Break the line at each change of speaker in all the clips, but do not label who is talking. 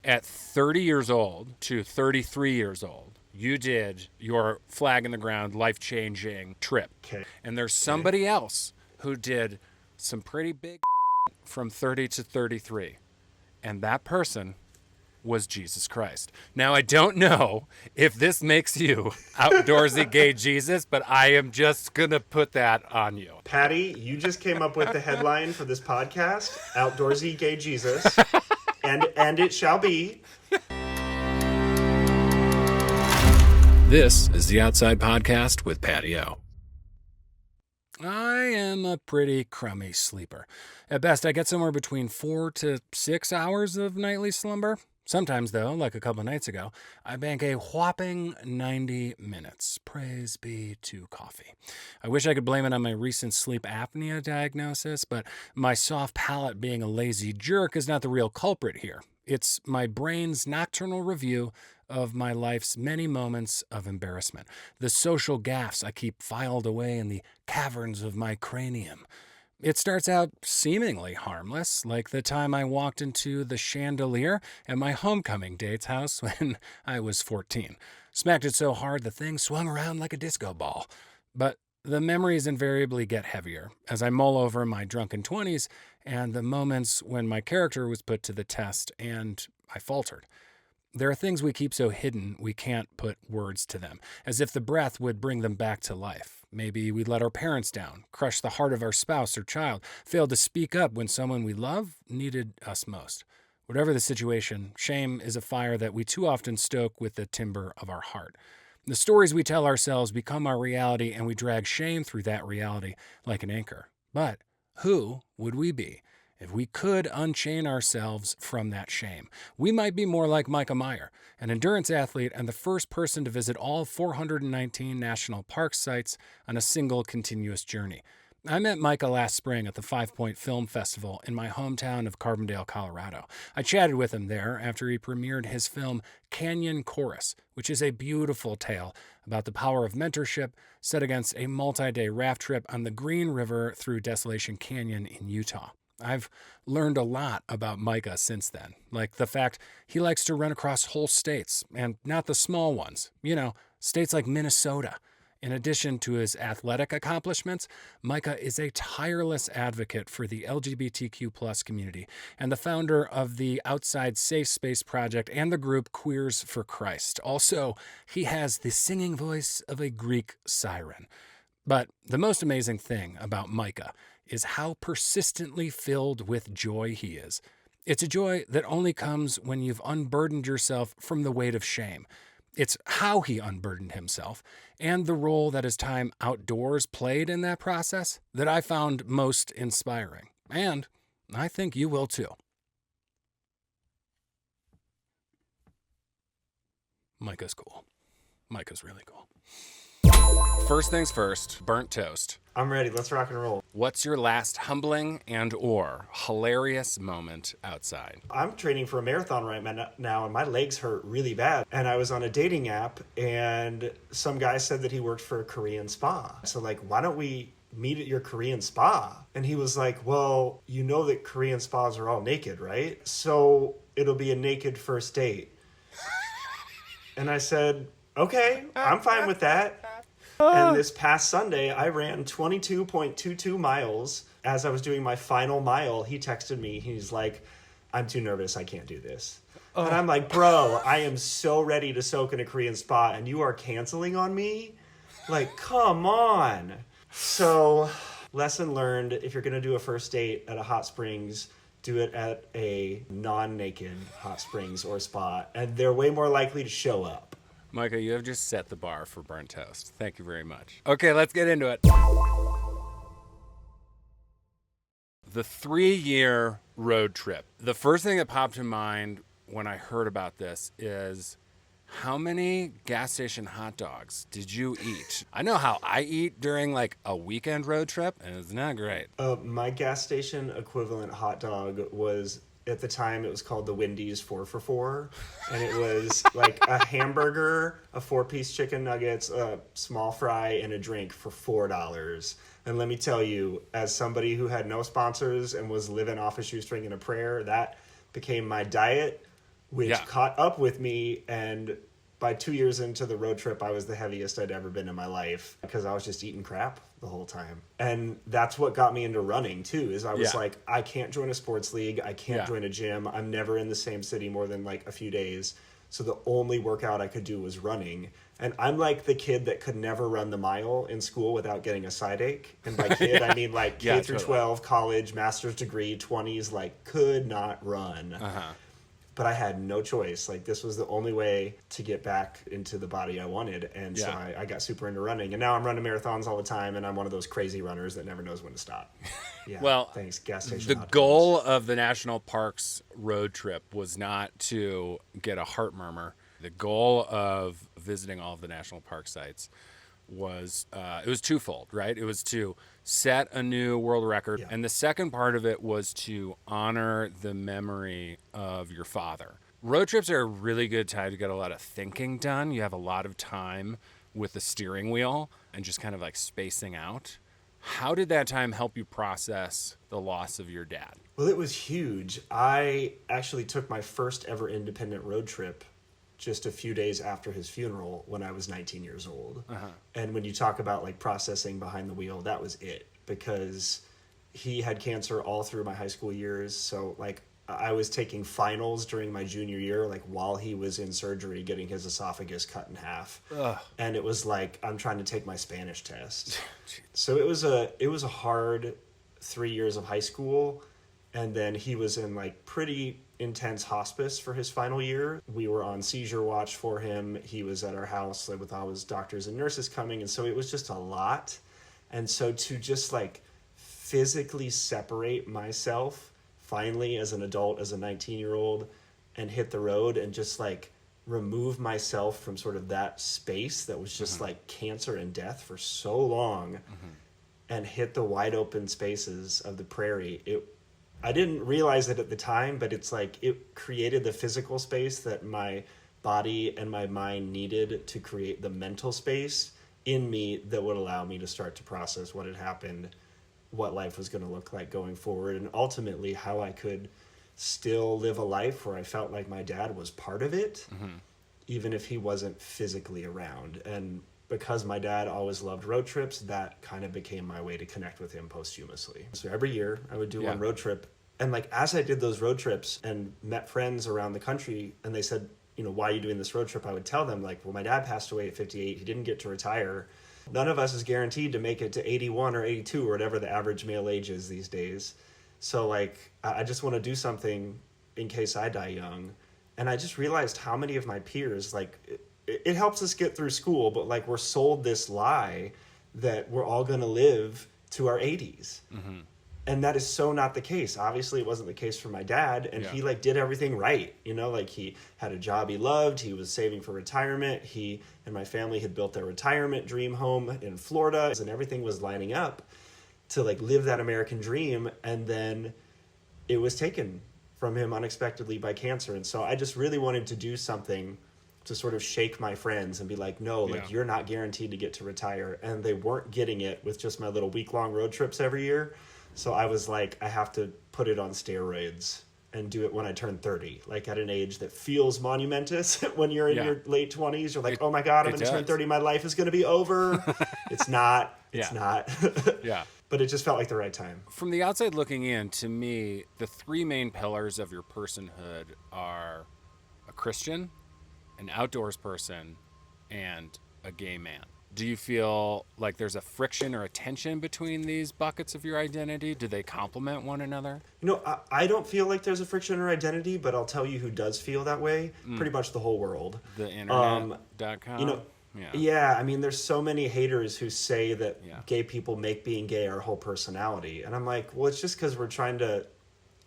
at 30 years old to 33 years old, you did your flag in the ground, life-changing trip.
Okay.
And there's somebody else who did some pretty big from 30 to 33. And that person was Jesus Christ. Now, I don't know if this makes you outdoorsy gay Jesus, but I am just going to put that on you.
Patty, you just came up with the headline for this podcast, Outdoorsy Gay Jesus, and it shall be.
This is the Outside Podcast with Patty O. I am a pretty crummy sleeper. At best, I get somewhere between 4 to 6 hours of nightly slumber. Sometimes, though, like a couple nights ago, I bank a whopping 90 minutes. Praise be to coffee. I wish I could blame it on my recent sleep apnea diagnosis, but my soft palate being a lazy jerk is not the real culprit here. It's my brain's nocturnal review of my life's many moments of embarrassment, the social gaffes I keep filed away in the caverns of my cranium. It starts out seemingly harmless, like the time I walked into the chandelier at my homecoming date's house when I was 14. Smacked it so hard the thing swung around like a disco ball. But the memories invariably get heavier as I mull over my drunken 20s and the moments when my character was put to the test and I faltered. There are things we keep so hidden we can't put words to them, as if the breath would bring them back to life. Maybe we let our parents down, crushed the heart of our spouse or child, failed to speak up when someone we love needed us most. Whatever the situation, shame is a fire that we too often stoke with the timber of our heart. The stories we tell ourselves become our reality, and we drag shame through that reality like an anchor. But who would we be if we could unchain ourselves from that shame? We might be more like Mikah Meyer, an endurance athlete and the first person to visit all 419 national park sites on a single continuous journey. I met Micah last spring at the 5 Point Film Festival in my hometown of Carbondale, Colorado. I chatted with him there after he premiered his film Canyon Chorus, which is a beautiful tale about the power of mentorship set against a multi-day raft trip on the Green River through Desolation Canyon in Utah. I've learned a lot about Micah since then, like the fact he likes to run across whole states, and not the small ones. You know, states like Minnesota. In addition to his athletic accomplishments, Micah is a tireless advocate for the LGBTQ+ community and the founder of the Outside Safe Space Project and the group Queers for Christ. Also, he has the singing voice of a Greek siren. But the most amazing thing about Micah is how persistently filled with joy he is. It's a joy that only comes when you've unburdened yourself from the weight of shame. It's how he unburdened himself and the role that his time outdoors played in that process that I found most inspiring. And I think you will too. Micah's cool. Micah's really cool. First things first, burnt toast.
I'm ready. Let's rock and roll.
What's your last humbling and or hilarious moment outside?
I'm training for a marathon right now, and my legs hurt really bad. And I was on a dating app, and some guy said that he worked for a Korean spa. So, like, why don't we meet at your Korean spa? And he was like, well, you know that Korean spas are all naked, right? So it'll be a naked first date. And I said, okay, I'm fine with that. And this past Sunday, I ran 22.22 miles. As I was doing my final mile, he texted me. He's like, I'm too nervous. I can't do this. And I'm like, bro, I am so ready to soak in a Korean spa, and you are canceling on me? Like, come on. So, lesson learned, if you're going to do a first date at a hot springs, do it at a non-naked hot springs or spa, and they're way more likely to show up.
Micah, you have just set the bar for burnt toast. Thank you very much. Okay, let's get into it. The 3-year road trip. The first thing that popped in mind when I heard about this is, how many gas station hot dogs did you eat? I know how I eat during like a weekend road trip, and it's not great.
My gas station equivalent hot dog was, at the time, it was called the Wendy's 4 for $4, and it was like a hamburger, a 4-piece chicken nuggets, a small fry, and a drink for $4. And let me tell you, as somebody who had no sponsors and was living off a shoestring and a prayer, that became my diet which
Yeah.
caught up with me. And by 2 years into the road trip, I was the heaviest I'd ever been in my life because I was just eating crap the whole time. And that's what got me into running too, is I was
Yeah.
like, I can't join a sports league. I can't
Yeah.
join a gym. I'm never in the same city more than like a few days. So the only workout I could do was running. And I'm like the kid that could never run the mile in school without getting a side ache. And by kid, I mean like K
Yeah,
through
totally.
12, college, master's degree, 20s, like could not run.
Uh-huh.
But I had no choice. Like this was the only way to get back into the body I wanted. And so
Yeah.
I got super into running. And now I'm running marathons all the time. And I'm one of those crazy runners that never knows when to stop. Yeah.
Well,
thanks, gas station.
The
hot dogs.
goal of the national parks road trip was not to get a heart murmur. The goal of visiting all of the national park sites was it was twofold, right? It was to set a new world record,
Yeah.
and the second part of it was to honor the memory of your father. Road trips are a really good time to get a lot of thinking done. You have a lot of time with the steering wheel and just kind of like spacing out. How did that time help you process the loss of your dad?
Well, it was huge. I actually took my first ever independent road trip just a few days after his funeral when I was 19 years old. And when you talk about like processing behind the wheel, that was it, because he had cancer all through my high school years. So like I was taking finals during my junior year, like while he was in surgery getting his esophagus cut in half. And it was like I'm trying to take my Spanish test. So it was a hard 3 years of high school. And then he was in like pretty intense hospice for his final year. We were on seizure watch for him. He was at our house like with all his doctors and nurses coming. And so it was just a lot. And so to just like physically separate myself finally as an adult, as a 19-year-old, and hit the road and just like remove myself from sort of that space that was just like cancer and death for so long and hit the wide open spaces of the prairie. I didn't realize it at the time, but it's like it created the physical space that my body and my mind needed to create the mental space in me that would allow me to start to process what had happened, what life was going to look like going forward, and ultimately how I could still live a life where I felt like my dad was part of it, even if he wasn't physically around. And because my dad always loved road trips, that kind of became my way to connect with him posthumously. So every year I would do one road trip. And like, as I did those road trips and met friends around the country and they said, you know, why are you doing this road trip? I would tell them like, well, my dad passed away at 58. He didn't get to retire. None of us is guaranteed to make it to 81 or 82 or whatever the average male age is these days. So like, I just want to do something in case I die young. And I just realized how many of my peers, like, it helps us get through school, but like we're sold this lie that we're all going to live to our 80s. And that is so not the case. Obviously it wasn't the case for my dad, and he like did everything right. You know, like he had a job he loved, he was saving for retirement. He and my family had built their retirement dream home in Florida, and everything was lining up to like live that American dream. And then it was taken from him unexpectedly by cancer. And so I just really wanted to do something to sort of shake my friends and be like, no, like you're not guaranteed to get to retire. And they weren't getting it with just my little week-long road trips every year. So I was like, I have to put it on steroids and do it when I turn 30, like at an age that feels monumentous. When you're in your late 20s, you're like, oh my God, I'm going to turn 30. My life is going to be over. It's not. It's not. But it just felt like the right time.
From the outside looking in, to me, the three main pillars of your personhood are a Christian, an outdoors person, and a gay man. Do you feel like there's a friction or a tension between these buckets of your identity? Do they complement one another?
You know, I don't feel like there's a friction or identity, but I'll tell you who does feel that way. Pretty much the whole world.
The internet.com?
You know, yeah, I mean, there's so many haters who say that gay people make being gay our whole personality. And I'm like, well, it's just because we're trying to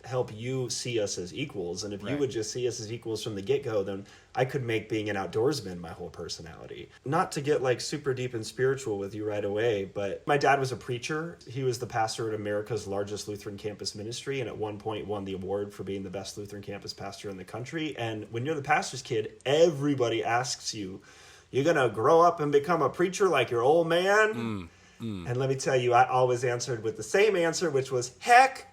help you see us as equals. And if you would just see us as equals from the get-go, then I could make being an outdoorsman my whole personality. Not to get like super deep and spiritual with you right away, but my dad was a preacher. He was the pastor at America's largest Lutheran campus ministry, and at one point won the award for being the best Lutheran campus pastor in the country. And when you're the pastor's kid, everybody asks you, you're going to grow up and become a preacher like your old man? And let me tell you, I always answered with the same answer, which was, heck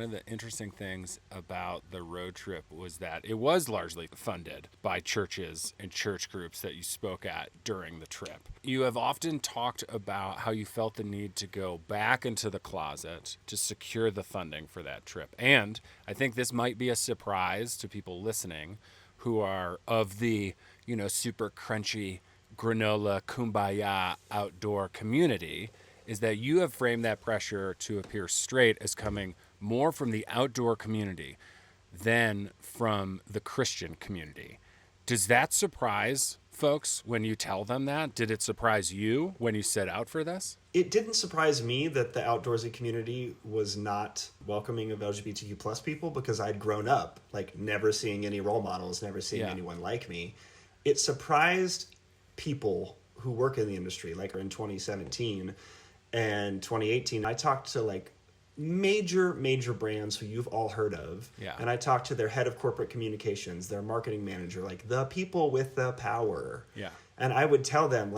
one of the interesting things about the road trip was that it was largely funded by churches and church groups that you spoke at during the trip. You have often talked about how you felt the need to go back into the closet to secure the funding for that trip. And I think this might be a surprise to people listening who are of the, super crunchy granola kumbaya outdoor community, is that you have framed that pressure to appear straight as coming more from the outdoor community than from the Christian community. Does that surprise folks when you tell them that? Did it surprise you when you set out for this?
It didn't surprise me that the outdoorsy community was not welcoming of LGBTQ plus people, because I'd grown up never seeing any role models, never seeing anyone like me. It surprised people who work in the industry, in 2017 and 2018. I talked to major brands who you've all heard of.
Yeah.
And I talked to their head of corporate communications, their marketing manager, the people with the power.
Yeah.
And I would tell them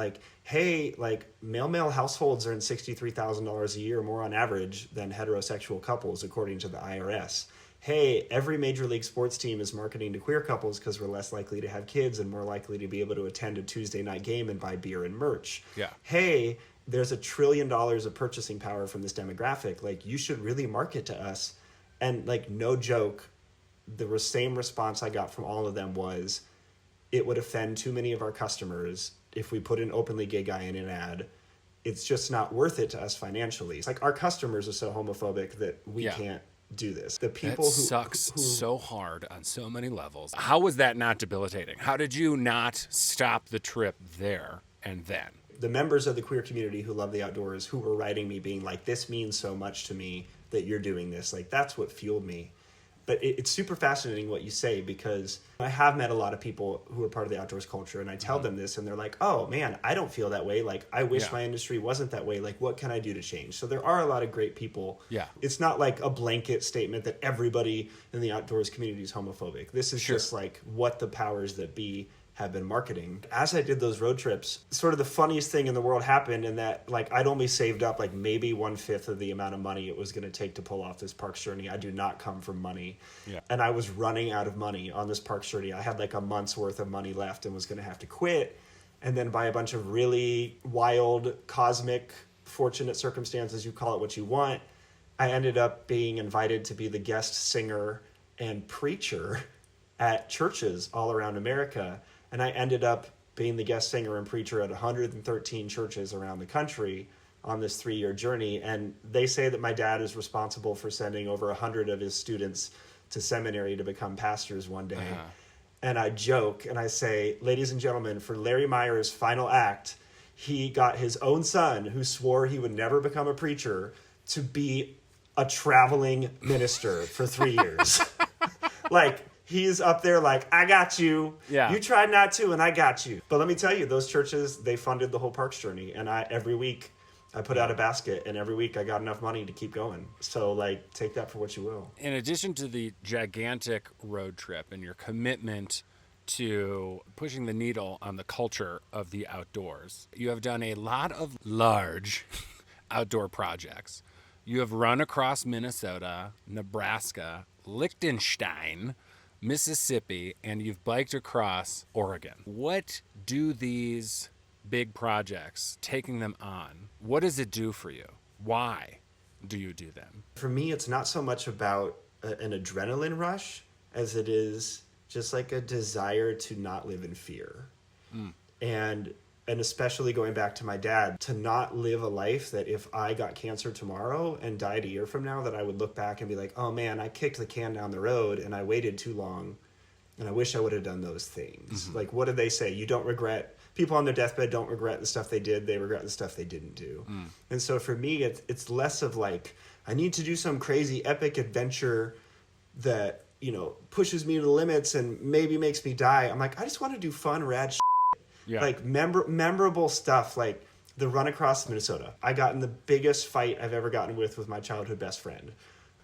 hey, male households earn $63,000 a year more on average than heterosexual couples, according to the IRS. Hey, every major league sports team is marketing to queer couples because we're less likely to have kids and more likely to be able to attend a Tuesday night game and buy beer and merch.
Yeah.
Hey, there's $1 trillion of purchasing power from this demographic. You should really market to us. And no joke, the same response I got from all of them was, it would offend too many of our customers if we put an openly gay guy in an ad. It's just not worth it to us financially. It's our customers are so homophobic that we can't do this. The people
That sucks so hard on so many levels. How was that not debilitating? How did you not stop the trip there and then?
The members of the queer community who love the outdoors, who were writing me being this means so much to me that you're doing this. That's what fueled me. But it's super fascinating what you say, because I have met a lot of people who are part of the outdoors culture, and I tell them this, and they're like, oh man, I don't feel that way. I wish my industry wasn't that way. What can I do to change? So there are a lot of great people.
Yeah.
It's not a blanket statement that everybody in the outdoors community is homophobic. This is just what the powers that be have been marketing. As I did those road trips, sort of the funniest thing in the world happened, in that I'd only saved up maybe 1/5 of the amount of money it was going to take to pull off this parks journey. I do not come from money.
Yeah.
And I was running out of money on this parks journey. I had a month's worth of money left and was going to have to quit. And then by a bunch of really wild, cosmic, fortunate circumstances, you call it what you want, I ended up being invited to be the guest singer and preacher at churches all around America. And I ended up being the guest singer and preacher at 113 churches around the country on this 3-year journey. And they say that my dad is responsible for sending over 100 of his students to seminary to become pastors one day. Uh-huh. And I joke and I say, ladies and gentlemen, for Larry Meyer's final act, he got his own son, who swore he would never become a preacher, to be a traveling minister for 3 years. He's up there I got you.
Yeah.
You tried not to, and I got you. But let me tell you, those churches, they funded the whole parks journey. And every week I put out a basket, and every week I got enough money to keep going. So take that for what you will.
In addition to the gigantic road trip and your commitment to pushing the needle on the culture of the outdoors, you have done a lot of large outdoor projects. You have run across Minnesota, Nebraska, Liechtenstein, Mississippi, and you've biked across Oregon. What do these big projects, taking them on, what does it do for you? Why do you do them?
For me, it's not so much about an adrenaline rush as it is just a desire to not live in fear. And especially going back to my dad, to not live a life that if I got cancer tomorrow and died a year from now, that I would look back and be like, oh man, I kicked the can down the road and I waited too long and I wish I would have done those things. Mm-hmm. What do they say? You don't regret, people on their deathbed don't regret the stuff they did, they regret the stuff they didn't do. And so for me, it's less of I need to do some crazy epic adventure that, pushes me to the limits and maybe makes me die. I'm I just want to do fun, rad shit. Yeah. Memorable stuff, the run across Minnesota. I got in the biggest fight I've ever gotten with my childhood best friend.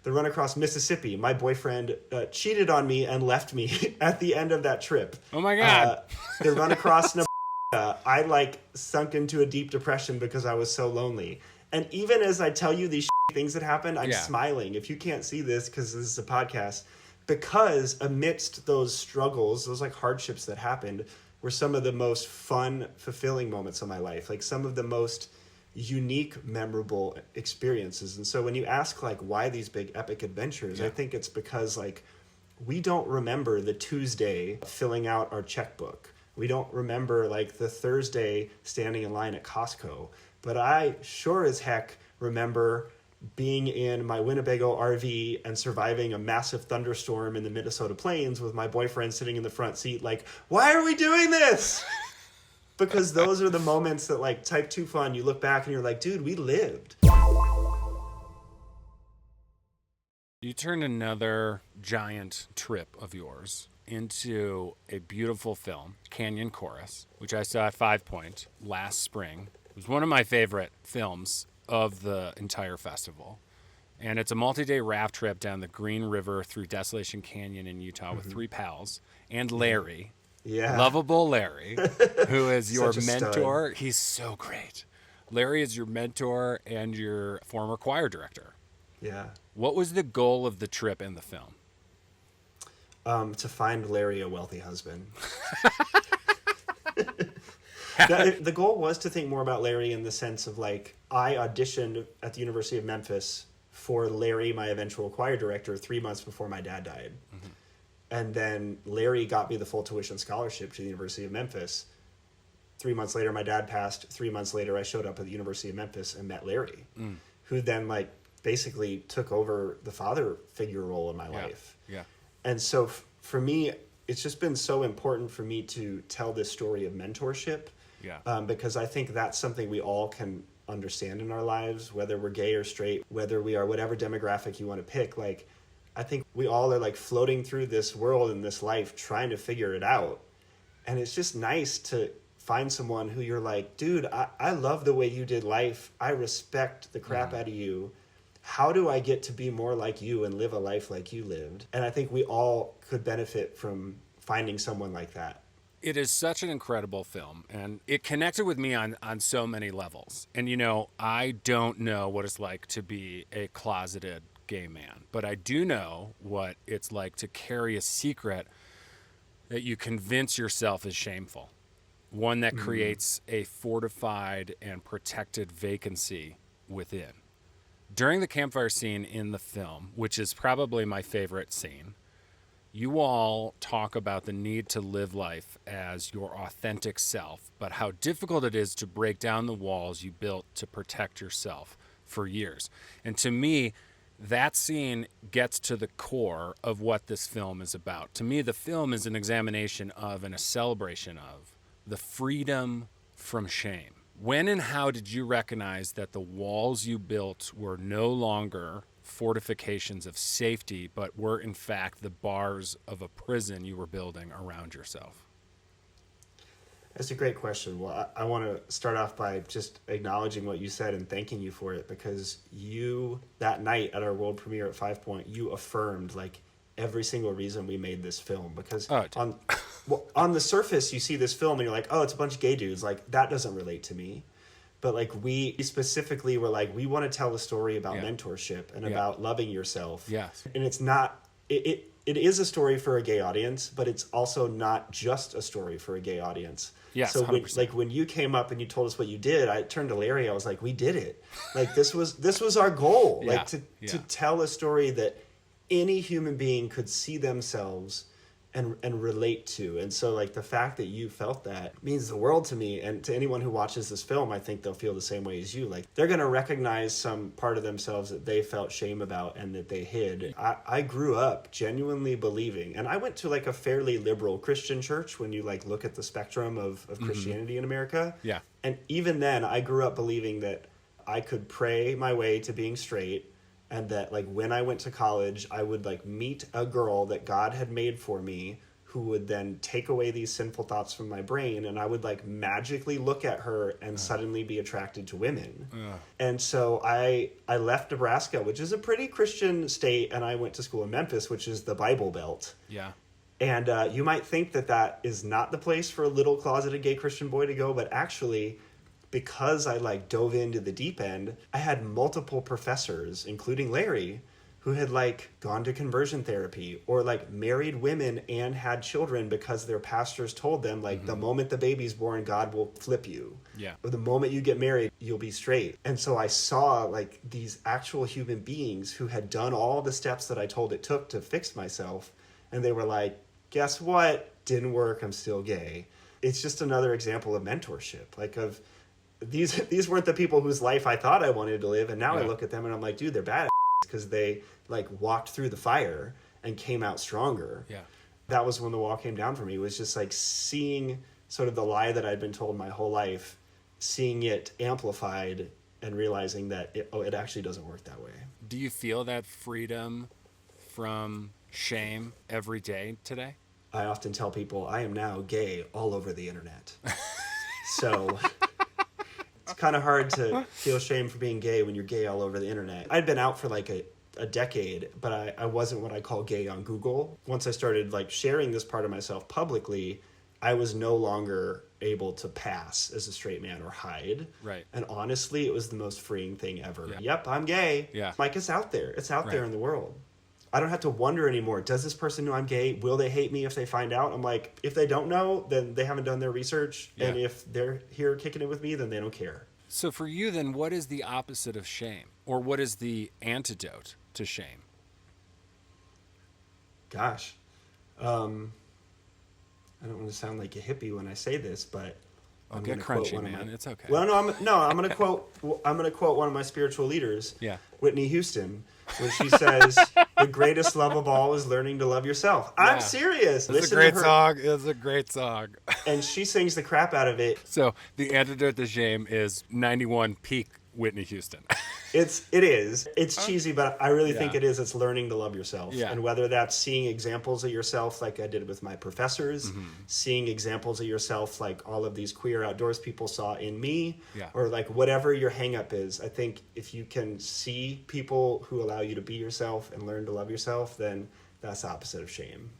The run across Mississippi, my boyfriend cheated on me and left me at the end of that trip.
Oh my God.
The run across Nebraska, I sunk into a deep depression because I was so lonely. And even as I tell you these things that happened. I'm smiling. If you can't see this because this is a podcast, because amidst those struggles, those like hardships that happened, were some of the most fun, fulfilling moments of my life. Like some of the most unique, memorable experiences. And so when you ask like why these big epic adventures, I think it's because like we don't remember the Tuesday filling out our checkbook. We don't remember like the Thursday standing in line at Costco. But I sure as heck remember being in my Winnebago RV and surviving a massive thunderstorm in the Minnesota plains with my boyfriend sitting in the front seat like, why are we doing this? Because those are the moments that like type 2 fun, you look back and you're like, dude, we lived.
You turned another giant trip of yours into a beautiful film, Canyon Chorus, which I saw at 5 Point last spring. It was one of my favorite films of the entire festival. And it's a multi-day raft trip down the Green River through Desolation Canyon in Utah with 3 pals and Larry.
Yeah.
Lovable Larry, who is your mentor.
Stud.
He's so great. Larry is your mentor and your former choir director.
Yeah.
What was the goal of the trip in the film?
To find Larry a wealthy husband. The goal was to think more about Larry in the sense of like, I auditioned at the University of Memphis for Larry, my eventual choir director, 3 months before my dad died. Mm-hmm. And then Larry got me the full tuition scholarship to the University of Memphis. 3 months later, my dad passed. 3 months later, I showed up at the University of Memphis and met Larry, who then like basically took over the father figure role in my life.
Yeah.
And so for me, it's just been so important for me to tell this story of mentorship. Yeah. Because I think that's something we all can understand in our lives, whether we're gay or straight, whether we are whatever demographic you want to pick. Like, I think we all are like floating through this world and this life trying to figure it out. And it's just nice to find someone who you're like, dude, I love the way you did life. I respect the crap out of you. How do I get to be more like you and live a life like you lived? And I think we all could benefit from finding someone like that.
It is such an incredible film, and it connected with me on so many levels. And, you know, I don't know what it's like to be a closeted gay man, but I do know what it's like to carry a secret that you convince yourself is shameful, one that creates a fortified and protected vacancy within. During the campfire scene in the film, which is probably my favorite scene, you all talk about the need to live life as your authentic self, but how difficult it is to break down the walls you built to protect yourself for years. And to me, that scene gets to the core of what this film is about. To me, the film is an examination of and a celebration of the freedom from shame. When and how did you recognize that the walls you built were no longer fortifications of safety, but were in fact the bars of a prison you were building around yourself?
That's a great question. Well, I want to start off by just acknowledging what you said and thanking you for it, because you, that night at our world premiere at 5 Point, you affirmed like every single reason we made this film. Because on the surface, you see this film and you're like, oh, it's a bunch of gay dudes. Like, that doesn't relate to me. But like we specifically were like, we want to tell a story about mentorship and about loving yourself.
Yes.
And it's not, it is a story for a gay audience, but it's also not just a story for a gay audience.
Yes,
so when you came up and you told us what you did, I turned to Larry. I was like, we did it. Like this was our goal. Like to tell a story that any human being could see themselves and relate to. And so like the fact that you felt that means the world to me, and to anyone who watches this film, I think they'll feel the same way as you. Like they're going to recognize some part of themselves that they felt shame about and that they hid. I grew up genuinely believing, and I went to like a fairly liberal Christian church when you like look at the spectrum of Christianity in America. Yeah. And even then I grew up believing that I could pray my way to being straight, and that like when I went to college, I would like meet a girl that God had made for me, who would then take away these sinful thoughts from my brain, and I would like magically look at her and suddenly be attracted to women. And so I left Nebraska, which is a pretty Christian state, and I went to school in Memphis, which is the Bible Belt. Yeah. And you might think that that is not the place for a little closeted gay Christian boy to go, but actually because I like dove into the deep end, I had multiple professors, including Larry, who had like gone to conversion therapy or like married women and had children because their pastors told them like the moment the baby's born, God will flip you.
Yeah.
Or the moment you get married, you'll be straight. And so I saw like these actual human beings who had done all the steps that I told it took to fix myself. And they were like, guess what? Didn't work. I'm still gay. It's just another example of mentorship. Like of these weren't the people whose life I thought I wanted to live. And now I look at them and I'm like, dude, they're bad because they like walked through the fire and came out stronger.
Yeah.
That was when the wall came down for me, was just like seeing sort of the lie that I'd been told my whole life, seeing it amplified and realizing that it actually doesn't work that way.
Do you feel that freedom from shame every day today?
I often tell people I am now gay all over the internet. So it's kind of hard to feel shame for being gay when you're gay all over the internet. I'd been out for like a decade, but I wasn't what I call gay on Google. Once I started like sharing this part of myself publicly, I was no longer able to pass as a straight man or hide.
Right.
And honestly, it was the most freeing thing ever.
Yeah.
Yep, I'm gay.
Yeah.
Like it's out there. It's out there
Right.
in the world. I don't have to wonder anymore. Does this person know I'm gay? Will they hate me if they find out? I'm like, if they don't know, then they haven't done their research.
Yeah.
And if they're here kicking it with me, then they don't care.
So for you then, what is the opposite of shame? Or what is the antidote to shame?
Gosh. I don't want to sound like a hippie when I say this, but I'm
Get
gonna quote
crunchy,
one of
man.
my-
It's okay.
Well, I'm going to quote one of my spiritual leaders,
Yeah.
Whitney Houston, when she says, "The greatest love of all is learning to love yourself."
Yeah.
I'm serious.
It's a great song. It's a great song.
And she sings the crap out of it.
So the antidote to shame is 91 peak Whitney Houston.
It is. It's cheesy, but I really think
Yeah.
it is. It's learning to love yourself.
Yeah.
And whether that's seeing examples of yourself like I did with my professors,
Mm-hmm.
seeing examples of yourself like all of these queer outdoors people saw in me,
Yeah.
or like whatever your hang up is, I think if you can see people who allow you to be yourself and learn to love yourself, then that's the opposite of shame.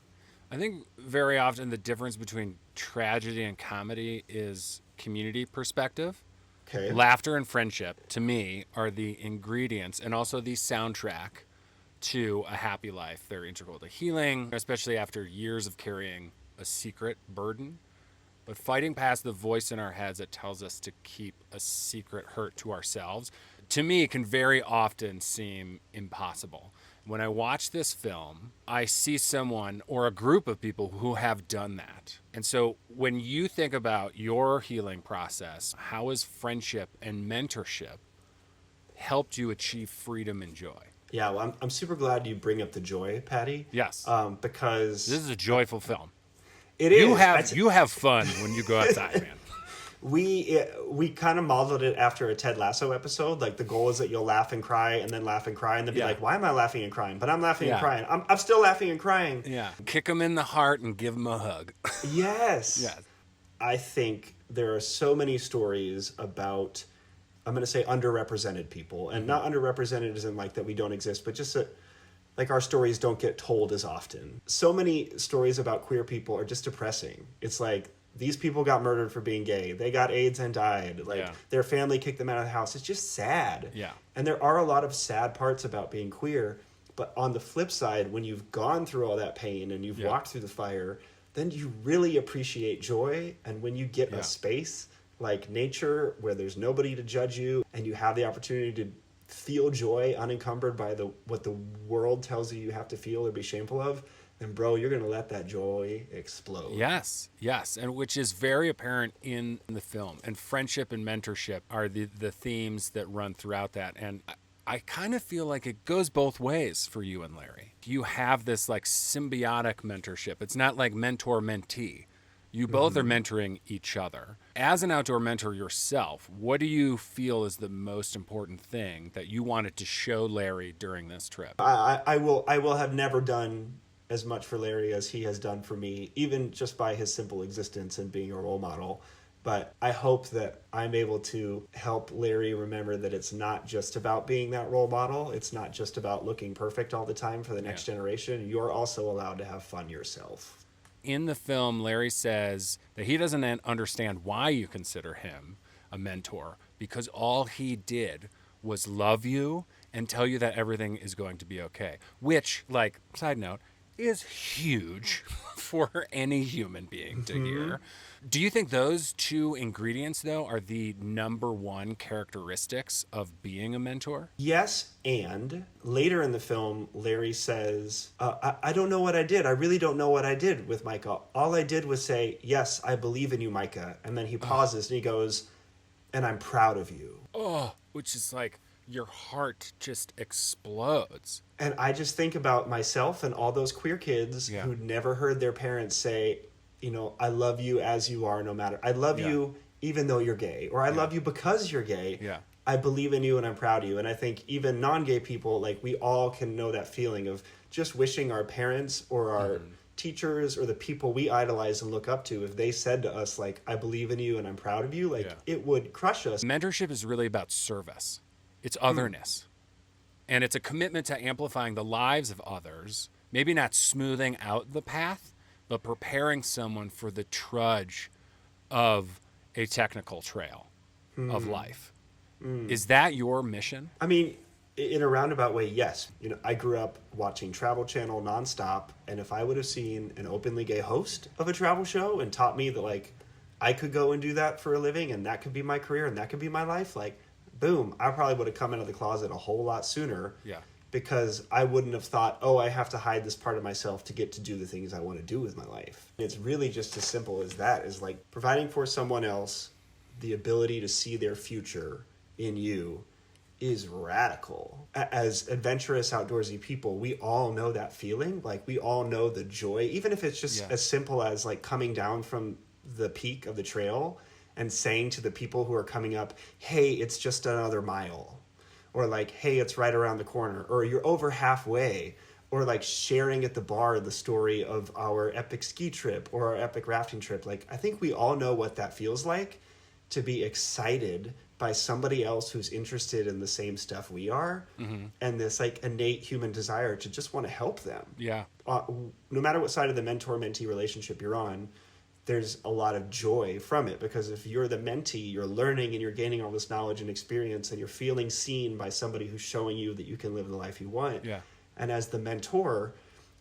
I think very often the difference between tragedy and comedy is community perspective.
Okay.
Laughter and friendship, to me, are the ingredients and also the soundtrack to a happy life. They're integral to healing, especially after years of carrying a secret burden. But fighting past the voice in our heads that tells us to keep a secret hurt to ourselves, to me, can very often seem impossible. When I watch this film, I see someone or a group of people who have done that. And so when you think about your healing process, how has friendship and mentorship helped you achieve freedom and joy?
Yeah, well, I'm super glad you bring up the joy, Patty.
Yes.
Because
This is a joyful film.
it is.
You have fun when you go outside, man.
We kind of modeled it after a Ted Lasso episode. Like the goal is that you'll laugh and cry and then laugh and cry and then be
Yeah.
like, why am I laughing and crying? But I'm laughing
Yeah.
and crying. I'm still laughing and crying.
Yeah. Kick them in the heart and give them a hug.
Yes.
Yes.
I think there are so many stories about, I'm going to say underrepresented people, and not underrepresented as in like that we don't exist, but just that like our stories don't get told as often. So many stories about queer people are just depressing. It's like, these people got murdered for being gay. They got AIDS and died. Like
Yeah.
their family kicked them out of the house. It's just sad.
Yeah.
And there are a lot of sad parts about being queer. But on the flip side, when you've gone through all that pain and you've
Yeah.
walked through the fire, then you really appreciate joy. And when you get
Yeah.
a space like nature where there's nobody to judge you and you have the opportunity to feel joy unencumbered by what the world tells you have to feel or be shameful of, then bro, you're going to let that joy explode.
Yes, and which is very apparent in the film. And friendship and mentorship are the themes that run throughout that. And I kind of feel like it goes both ways for you and Larry. You have this like symbiotic mentorship. It's not like mentor-mentee. You both are mentoring each other. As an outdoor mentor yourself, what do you feel is the most important thing that you wanted to show Larry during this trip?
I will have never done as much for Larry as he has done for me, even just by his simple existence and being a role model. But I hope that I'm able to help Larry remember that it's not just about being that role model. It's not just about looking perfect all the time for the next generation. You're also allowed to have fun yourself.
In the film, Larry says that he doesn't understand why you consider him a mentor, because all he did was love you and tell you that everything is going to be okay, which, like, side note, is huge for any human being to hear. Do you think those two ingredients, though, are the number one characteristics of being a mentor?
Yes, and later in the film, Larry says, I don't know what I did. I really don't know what I did with Micah. All I did was say, yes, I believe in you, Micah. And then he pauses and he goes, and I'm proud of you.
Oh, which is like your heart just explodes.
And I just think about myself and all those queer kids who never heard their parents say, you know, I love you as you are, no matter. I love you even though you're gay, or I love you because you're gay.
Yeah.
I believe in you and I'm proud of you. And I think even non-gay people, like, we all can know that feeling of just wishing our parents or our teachers or the people we idolize and look up to, if they said to us, like, I believe in you and I'm proud of you, like, it would crush us.
Mentorship is really about service. It's otherness. And it's a commitment to amplifying the lives of others, maybe not smoothing out the path, but preparing someone for the trudge of a technical trail of life. Is that your mission?
I mean, in a roundabout way, yes. You know, I grew up watching Travel Channel nonstop, and if I would have seen an openly gay host of a travel show and taught me that, like, I could go and do that for a living and that could be my career and that could be my life, like, boom, I probably would have come out of the closet a whole lot sooner.
Yeah.
Because I wouldn't have thought, oh, I have to hide this part of myself to get to do the things I want to do with my life. It's really just as simple as that, is like providing for someone else the ability to see their future in you is radical. As adventurous, outdoorsy people, we all know that feeling. Like, we all know the joy, even if it's just as simple as like coming down from the peak of the trail and saying to the people who are coming up, hey, it's just another mile. Or like, hey, it's right around the corner. Or you're over halfway. Or like sharing at the bar the story of our epic ski trip or our epic rafting trip. Like, I think we all know what that feels like, to be excited by somebody else who's interested in the same stuff we are. And this like innate human desire to just want to help them.
Yeah.
No matter what side of the mentor-mentee relationship you're on, there's a lot of joy from it, because if you're the mentee, you're learning and you're gaining all this knowledge and experience and you're feeling seen by somebody who's showing you that you can live the life you want.
Yeah.
And as the mentor,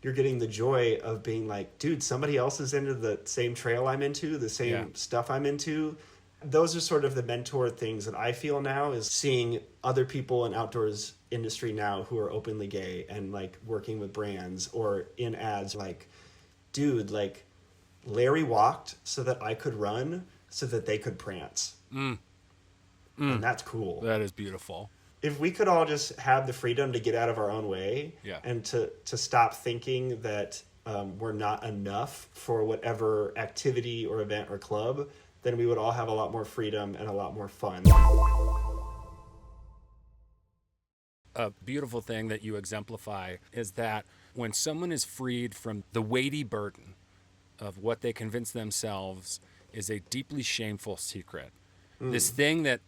you're getting the joy of being like, dude, somebody else is into the same trail I'm into, the same stuff I'm into. Those are sort of the mentor things that I feel now, is seeing other people in outdoors industry now who are openly gay and like working with brands or in ads, like, dude, like, Larry walked so that I could run so that they could prance. And that's cool.
That is beautiful.
If we could all just have the freedom to get out of our own way and to stop thinking that we're not enough for whatever activity or event or club, then we would all have a lot more freedom and a lot more fun.
A beautiful thing that you exemplify is that when someone is freed from the weighty burden of what they convince themselves is a deeply shameful secret, this thing that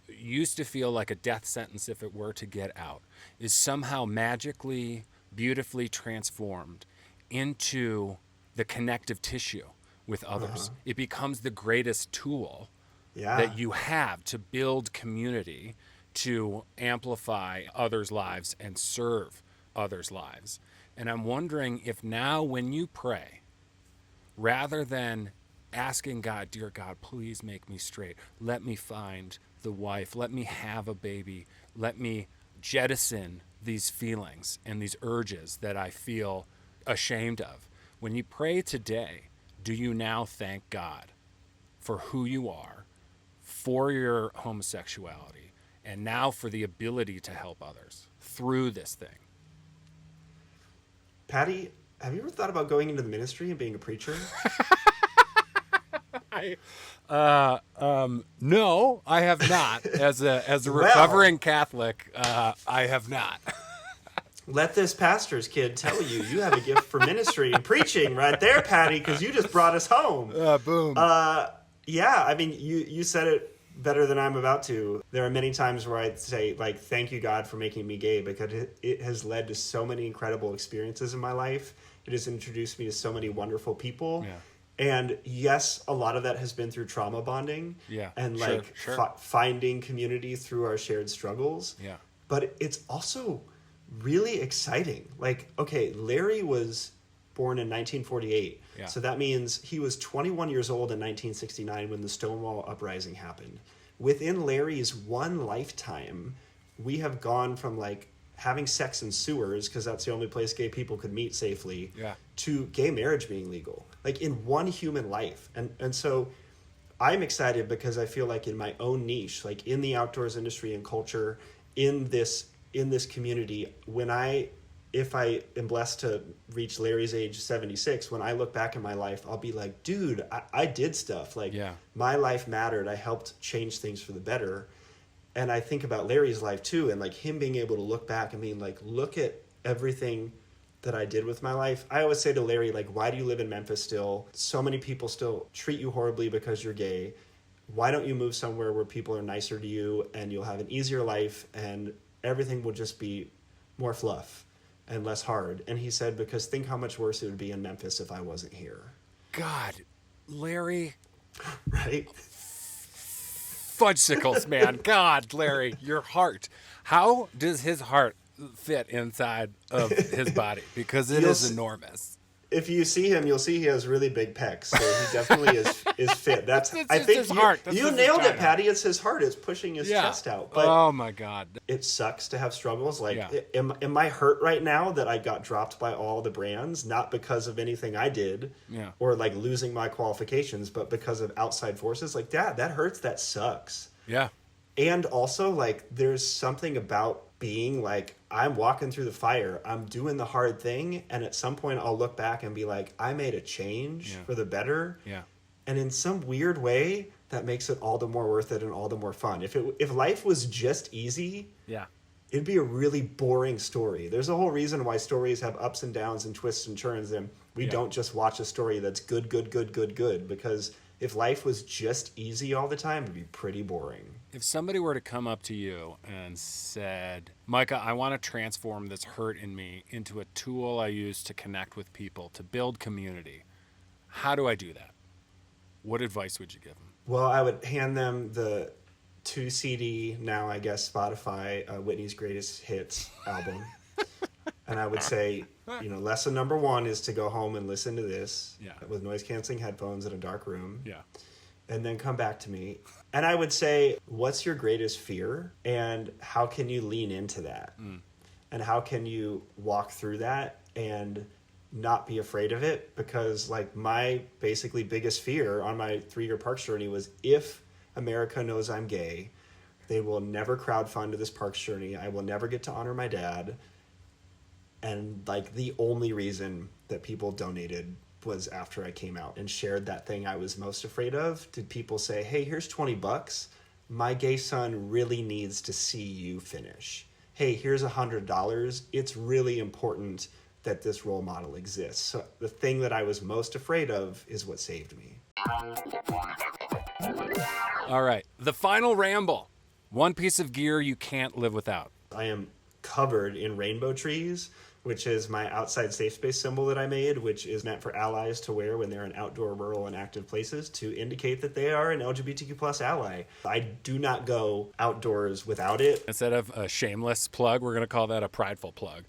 used to feel like a death sentence if it were to get out, is somehow magically, beautifully transformed into the connective tissue with others. It becomes the greatest tool that you have to build community, to amplify others' lives and serve others' lives. And I'm wondering if now when you pray, rather than asking God, dear God, please make me straight, let me find the wife, let me have a baby, let me jettison these feelings and these urges that I feel ashamed of. When you pray today, do you now thank God for who you are, for your homosexuality, and now for the ability to help others through this thing?
Patty, have you ever thought about going into the ministry and being a preacher?
No, I have not. As a recovering Catholic, I have not.
Let this pastor's kid tell you, you have a gift for ministry and preaching right there, Patty, because you just brought us home.
Boom.
Yeah, I mean, you said it better than I'm about to. There are many times where I'd say, like, thank you, God, for making me gay, because it has led to so many incredible experiences in my life. It has introduced me to so many wonderful people.
Yeah.
And yes, a lot of that has been through trauma bonding.
Yeah.
And
Sure,
like
sure.
finding community through our shared struggles.
Yeah.
But it's also really exciting. Like, okay, Larry was born in 1948.
Yeah.
So that means he was 21 years old in 1969 when the Stonewall Uprising happened. Within Larry's one lifetime, we have gone from like having sex in sewers, because that's the only place gay people could meet safely,
Yeah.
to gay marriage being legal, like in one human life. And so I'm excited because I feel like in my own niche, like in the outdoors industry and culture, in this community, if I am blessed to reach Larry's age 76, when I look back in my life, I'll be like, dude, I did stuff. Like, my life mattered. I helped change things for the better. And I think about Larry's life too, and like him being able to look back and being like, look at everything that I did with my life. I always say to Larry, like, why do you live in Memphis still? So many people still treat you horribly because you're gay. Why don't you move somewhere where people are nicer to you and you'll have an easier life and everything will just be more fluff and less hard? And he said, because think how much worse it would be in Memphis if I wasn't here.
God, Larry.
Right?
Fudgesicles, man. God, Larry, your heart. How does his heart fit inside of his body? Because it is enormous.
If you see him, you'll see he has really big pecs. So he definitely is fit. That's I think
his heart. That's
you nailed it, Patty. It's his heart. It's pushing his chest out. But
oh my God.
It sucks to have struggles. Like, am I hurt right now that I got dropped by all the brands? Not because of anything I did, or like losing my qualifications, but because of outside forces. Like that hurts. That sucks.
Yeah.
And also, like, there's something about being like, I'm walking through the fire, I'm doing the hard thing, and at some point I'll look back and be like, I made a change for the better.
Yeah.
And in some weird way, that makes it all the more worth it and all the more fun. If life was just easy, it'd be a really boring story. There's a whole reason why stories have ups and downs and twists and turns, and we don't just watch a story that's good, because if life was just easy all the time, it'd be pretty boring.
If somebody were to come up to you and said, Micah, I want to transform this hurt in me into a tool I use to connect with people, to build community, how do I do that? What advice would you give them?
Well, I would hand them the 2 CD, now I guess Spotify, Whitney's Greatest Hits album. And I would say, lesson number 1 is to go home and listen to this with noise-canceling headphones in a dark room.
Yeah.
And then come back to me. And I would say, what's your greatest fear? And how can you lean into that? And how can you walk through that and not be afraid of it? Because like my basically biggest fear on my 3-year parks journey was, if America knows I'm gay, they will never crowdfund to this parks journey. I will never get to honor my dad. And like the only reason that people donated was after I came out and shared that thing I was most afraid of. Did people say, hey, here's $20. My gay son really needs to see you finish. Hey, here's $100. It's really important that this role model exists. So the thing that I was most afraid of is what saved me.
All right. The final ramble. One piece of gear you can't live without.
I am covered in rainbow trees, which is my outside safe space symbol that I made, which is meant for allies to wear when they're in outdoor, rural, and active places to indicate that they are an LGBTQ plus ally. I do not go outdoors without it.
Instead of a shameless plug, we're going to call that a prideful plug.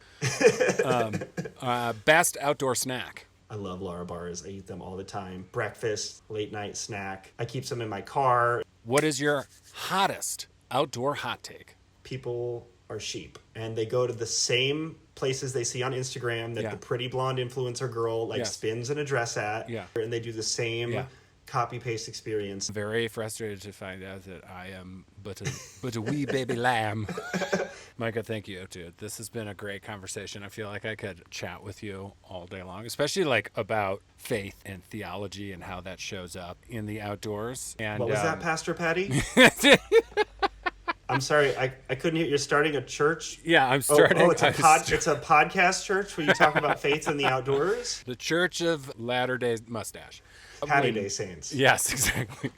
Best outdoor snack.
I love Lara bars. I eat them all the time. Breakfast, late night snack. I keep some in my car.
What is your hottest outdoor hot take?
People are sheep, and they go to the same places they see on Instagram that the pretty blonde influencer girl spins in a dress at, and they do the same copy-paste experience.
Very frustrated to find out that I am but a wee baby lamb. Micah, thank you, dude. This has been a great conversation. I feel like I could chat with you all day long, especially like about faith and theology and how that shows up in the outdoors. And
what was that, Pastor Patty? I'm sorry, I couldn't hear. You're starting a church?
Yeah, I'm starting.
It's a podcast church where you talk about faith in the outdoors?
The Church of Latter-day Mustache.
Patty Day Saints.
Yes, exactly.